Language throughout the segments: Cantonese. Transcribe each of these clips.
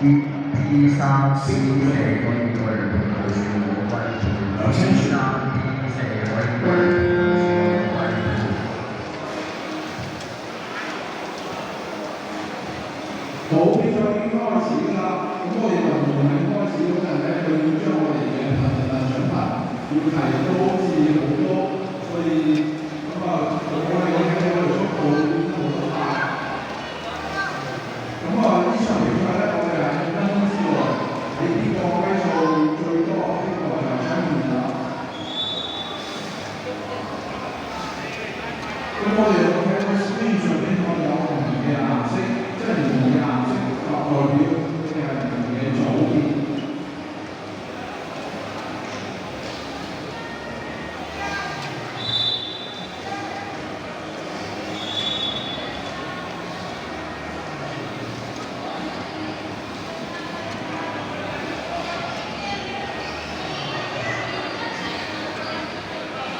B3C社運隊部B3D社運隊好，比賽已經開始啦。咁我哋運動喺開始嗰陣咧，佢要將我哋嘅獎牌要提高好似好多，所以我哋睇到我哋速度好快。咁呢場比賽咧，我哋係5分鐘之內喺邊個位數最多，邊個就搶完啦。咁我哋睇個 screen 上邊我哋有唔同嘅顏色，即係唔同嘅顏色代表佢哋係唔同嘅組別。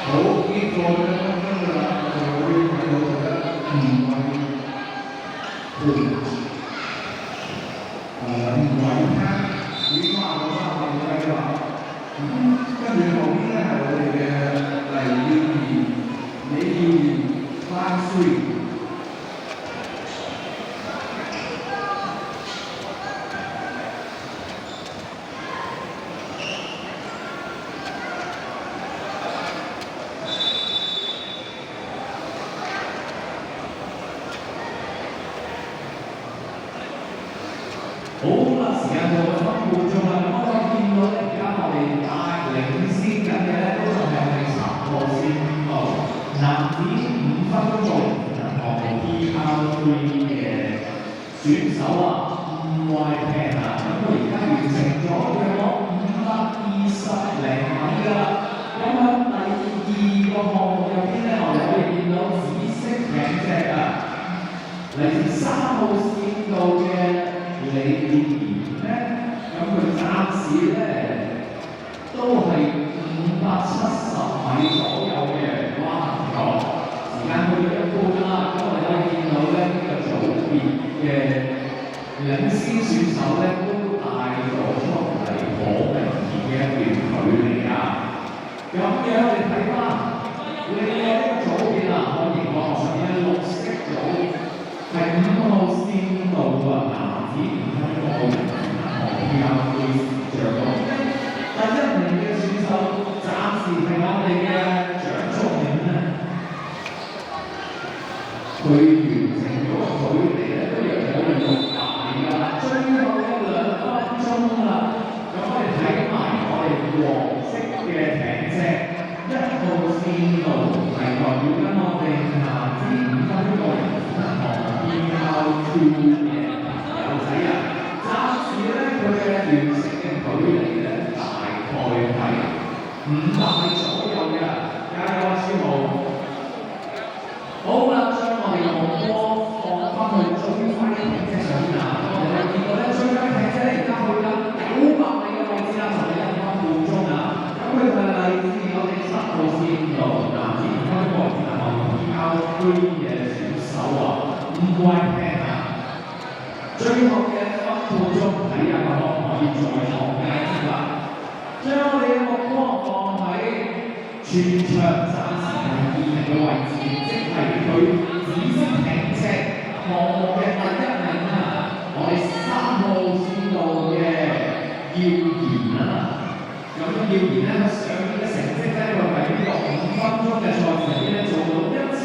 好，結果咧分咗啦，就會睇到佢咧唔係盤，唔係攤，已經跨咗3個雞啦。跟住後邊咧係我哋嘅黎耀賢、李耀賢、關書。好啦，時間到咗3分鐘啦，咁我哋見到咧，而家我哋領先緊嘅咧，都仲係第10個線路，男子5分鐘做項目 PR3 嘅選手啊，吳慧平啊，咁佢而家完成咗約520米㗎啦。咁喺第2個項目入邊咧，我哋可以見到紫色艇隻啊，嚟自3號線路嘅。李耀賢咧，咁佢暫時咧都係570米左右嘅蛙行咗，時間去到1半啦。咁我哋可以見到咧呢個組別嘅領先選手咧都帶咗出嚟好明顯嘅一段距離啊。咁樣我哋睇翻另外一個組別啊，我熒幕上面嘅綠色組係5號線路啊。5分鐘PR3着到第1名嘅選手，暫時係我哋嘅蔣淑敏咧，佢完成咗個距離咧都約有600米啦，最後嘅2分鐘啦。咁我哋睇埋我哋黃色嘅艇隻1號線路係代表緊我哋男子5分鐘個人項目 PR2嘅。佢嘅完成嘅距離咧，大概係500米左右嘅，加油啊，超豪！好啦，將我哋嘅目光放翻去最快嘅艇隻上面啊！我哋可以見到咧，最快嘅艇隻咧而家去緊900米嘅位置啦，就係1分半鐘啊！咁佢係嚟自我哋10號線路男子5分鐘個人項目 PR3嘅選手啊，吳慧平啊！最後嘅1分半鐘，睇下可唔可以再創佳績啦！將我哋嘅目光放喺全場暫時第2名嘅位置，即係佢紫色艇隻項目嘅第1名啊！我哋3號線路嘅耀賢啊！咁耀賢咧上面嘅成績咧，佢係呢個5分鐘嘅賽事入邊咧做到1229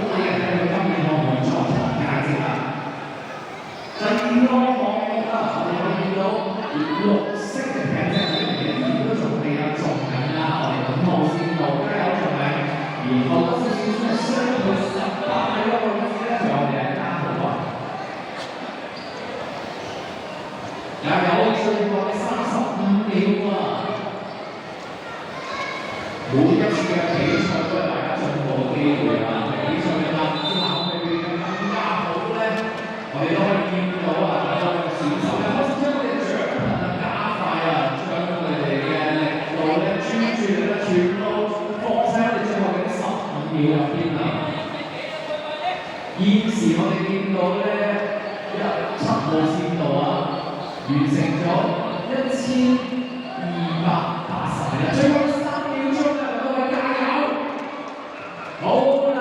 米嘅，睇佢今年可唔可以再創佳績啦！第2個項目啦，我哋可以見到綠色嘅艇隻依然都仲係有續緊啦，我哋5號線路加油仲係，然後嗰少少係相對18米嘅位置咧，仲有我哋係加好啊！加油，最後嘅35秒啊！每一次嘅比賽都係大家進步嘅機會啊！比賽嘅之後會變得更加好咧，我哋都可以見到啊！我哋選手咧開始將我哋嘅獎品啊加快啊，將佢哋嘅力度咧專注力咧全部放喺我哋最後嘅15秒入邊啊！現時我哋見到咧， 7號線度啊，完成咗1280米啦，最後3秒鐘啊，各位加油！好啦。